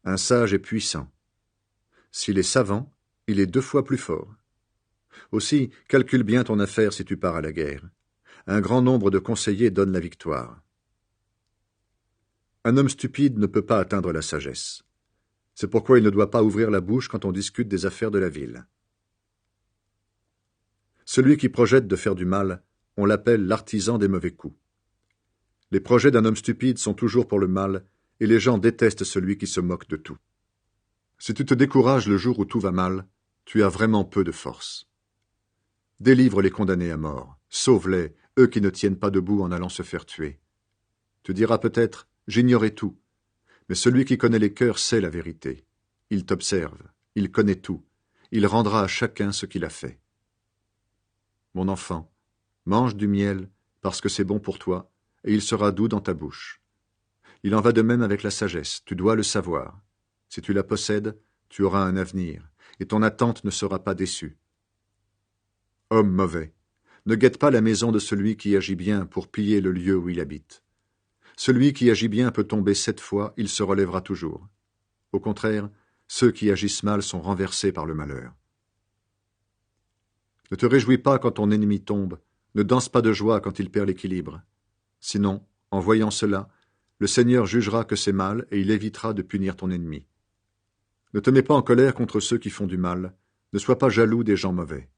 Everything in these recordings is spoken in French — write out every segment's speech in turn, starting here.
Un sage est puissant. S'il est savant, il est 2 fois plus fort. Aussi, calcule bien ton affaire si tu pars à la guerre. Un grand nombre de conseillers donne la victoire. Un homme stupide ne peut pas atteindre la sagesse. C'est pourquoi il ne doit pas ouvrir la bouche quand on discute des affaires de la ville. Celui qui projette de faire du mal, on l'appelle l'artisan des mauvais coups. Les projets d'un homme stupide sont toujours pour le mal, et les gens détestent celui qui se moque de tout. Si tu te décourages le jour où tout va mal, tu as vraiment peu de force. Délivre les condamnés à mort, sauve-les, eux qui ne tiennent pas debout en allant se faire tuer. Tu diras peut-être, j'ignorais tout, mais celui qui connaît les cœurs sait la vérité. Il t'observe, il connaît tout, il rendra à chacun ce qu'il a fait. Mon enfant, mange du miel, parce que c'est bon pour toi, et il sera doux dans ta bouche. Il en va de même avec la sagesse, tu dois le savoir. Si tu la possèdes, tu auras un avenir, et ton attente ne sera pas déçue. Homme mauvais, ne guette pas la maison de celui qui agit bien pour piller le lieu où il habite. Celui qui agit bien peut tomber 7 fois, il se relèvera toujours. Au contraire, ceux qui agissent mal sont renversés par le malheur. Ne te réjouis pas quand ton ennemi tombe, ne danse pas de joie quand il perd l'équilibre. Sinon, en voyant cela, le Seigneur jugera que c'est mal et il évitera de punir ton ennemi. Ne te mets pas en colère contre ceux qui font du mal, ne sois pas jaloux des gens mauvais.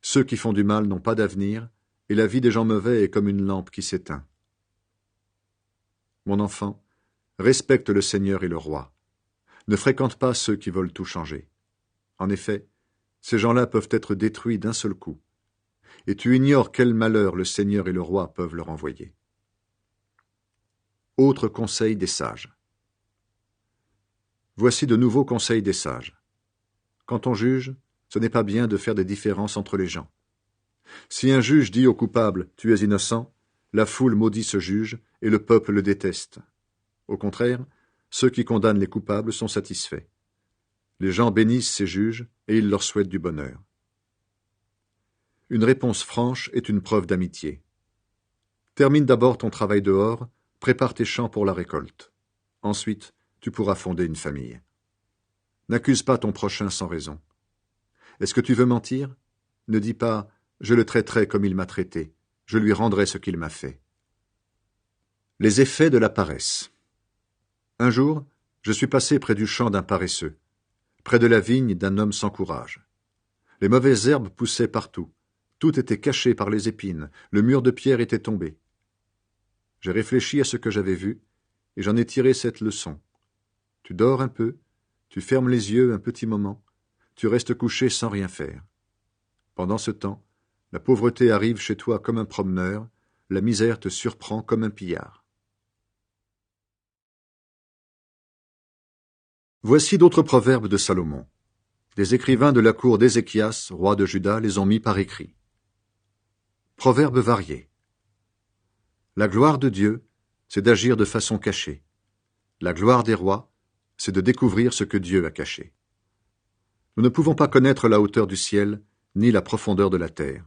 Ceux qui font du mal n'ont pas d'avenir, et la vie des gens mauvais est comme une lampe qui s'éteint. Mon enfant, respecte le Seigneur et le roi. Ne fréquente pas ceux qui veulent tout changer. En effet, ces gens-là peuvent être détruits d'un seul coup. Et tu ignores quel malheur le Seigneur et le roi peuvent leur envoyer. Autre conseil des sages. Voici de nouveaux conseils des sages. Quand on juge, ce n'est pas bien de faire des différences entre les gens. Si un juge dit au coupable « tu es innocent », la foule maudit ce juge et le peuple le déteste. Au contraire, ceux qui condamnent les coupables sont satisfaits. Les gens bénissent ces juges et ils leur souhaitent du bonheur. Une réponse franche est une preuve d'amitié. Termine d'abord ton travail dehors, prépare tes champs pour la récolte. Ensuite, tu pourras fonder une famille. N'accuse pas ton prochain sans raison. Est-ce que tu veux mentir? Ne dis pas « je le traiterai comme il m'a traité, je lui rendrai ce qu'il m'a fait ». Les effets de la paresse. Un jour, je suis passé près du champ d'un paresseux, près de la vigne d'un homme sans courage. Les mauvaises herbes poussaient partout, tout était caché par les épines, le mur de pierre était tombé. J'ai réfléchi à ce que j'avais vu, et j'en ai tiré cette leçon. Tu dors un peu, tu fermes les yeux un petit moment, tu restes couché sans rien faire. Pendant ce temps, la pauvreté arrive chez toi comme un promeneur, la misère te surprend comme un pillard. Voici d'autres proverbes de Salomon. Des écrivains de la cour d'Ézéchias, roi de Juda, les ont mis par écrit. Proverbes variés. La gloire de Dieu, c'est d'agir de façon cachée. La gloire des rois, c'est de découvrir ce que Dieu a caché. Nous ne pouvons pas connaître la hauteur du ciel, ni la profondeur de la terre.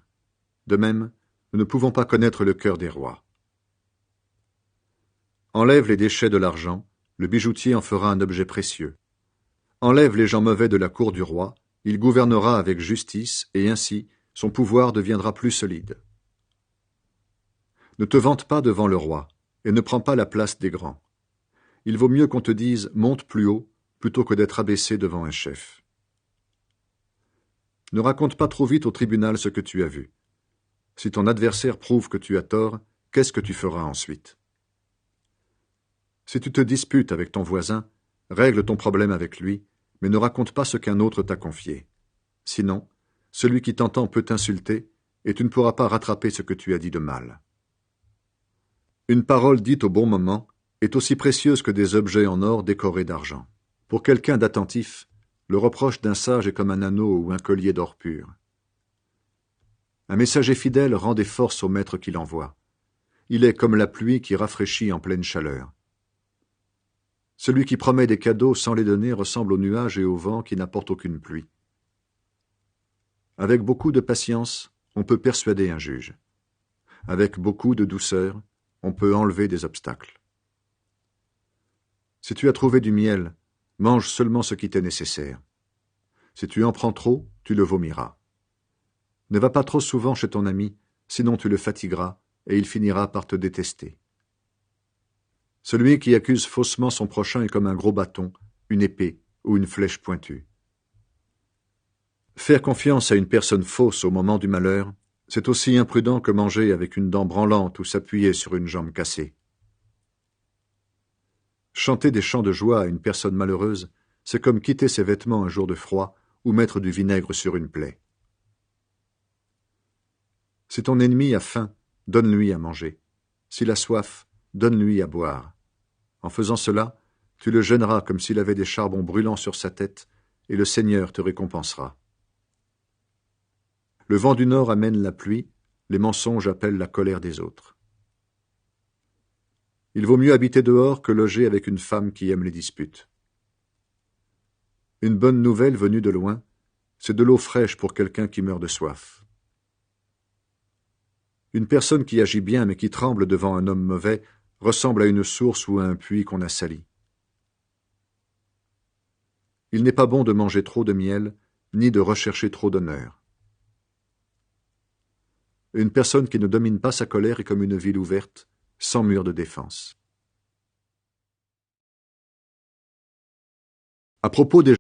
De même, nous ne pouvons pas connaître le cœur des rois. Enlève les déchets de l'argent, le bijoutier en fera un objet précieux. Enlève les gens mauvais de la cour du roi, il gouvernera avec justice, et ainsi, son pouvoir deviendra plus solide. Ne te vante pas devant le roi, et ne prends pas la place des grands. Il vaut mieux qu'on te dise « monte plus haut » plutôt que d'être abaissé devant un chef. Ne raconte pas trop vite au tribunal ce que tu as vu. Si ton adversaire prouve que tu as tort, qu'est-ce que tu feras ensuite? Si tu te disputes avec ton voisin, règle ton problème avec lui, mais ne raconte pas ce qu'un autre t'a confié. Sinon, celui qui t'entend peut t'insulter, et tu ne pourras pas rattraper ce que tu as dit de mal. Une parole dite au bon moment est aussi précieuse que des objets en or décorés d'argent. Pour quelqu'un d'attentif, le reproche d'un sage est comme un anneau ou un collier d'or pur. Un messager fidèle rend des forces au maître qui l'envoie. Il est comme la pluie qui rafraîchit en pleine chaleur. Celui qui promet des cadeaux sans les donner ressemble aux nuages et au vent qui n'apportent aucune pluie. Avec beaucoup de patience, on peut persuader un juge. Avec beaucoup de douceur, on peut enlever des obstacles. Si tu as trouvé du miel, Mange seulement ce qui t'est nécessaire. Si tu en prends trop, tu le vomiras. Ne va pas trop souvent chez ton ami, sinon tu le fatigueras, et il finira par te détester. Celui qui accuse faussement son prochain est comme un gros bâton, une épée ou une flèche pointue. Faire confiance à une personne fausse au moment du malheur, c'est aussi imprudent que manger avec une dent branlante ou s'appuyer sur une jambe cassée. Chanter des chants de joie à une personne malheureuse, c'est comme quitter ses vêtements un jour de froid ou mettre du vinaigre sur une plaie. Si ton ennemi a faim, donne-lui à manger. S'il a soif, donne-lui à boire. En faisant cela, tu le gêneras comme s'il avait des charbons brûlants sur sa tête, et le Seigneur te récompensera. Le vent du nord amène la pluie, les mensonges appellent la colère des autres. Il vaut mieux habiter dehors que loger avec une femme qui aime les disputes. Une bonne nouvelle venue de loin, c'est de l'eau fraîche pour quelqu'un qui meurt de soif. Une personne qui agit bien mais qui tremble devant un homme mauvais ressemble à une source ou à un puits qu'on a sali. Il n'est pas bon de manger trop de miel, ni de rechercher trop d'honneur. Une personne qui ne domine pas sa colère est comme une ville ouverte, sans mur de défense. À propos des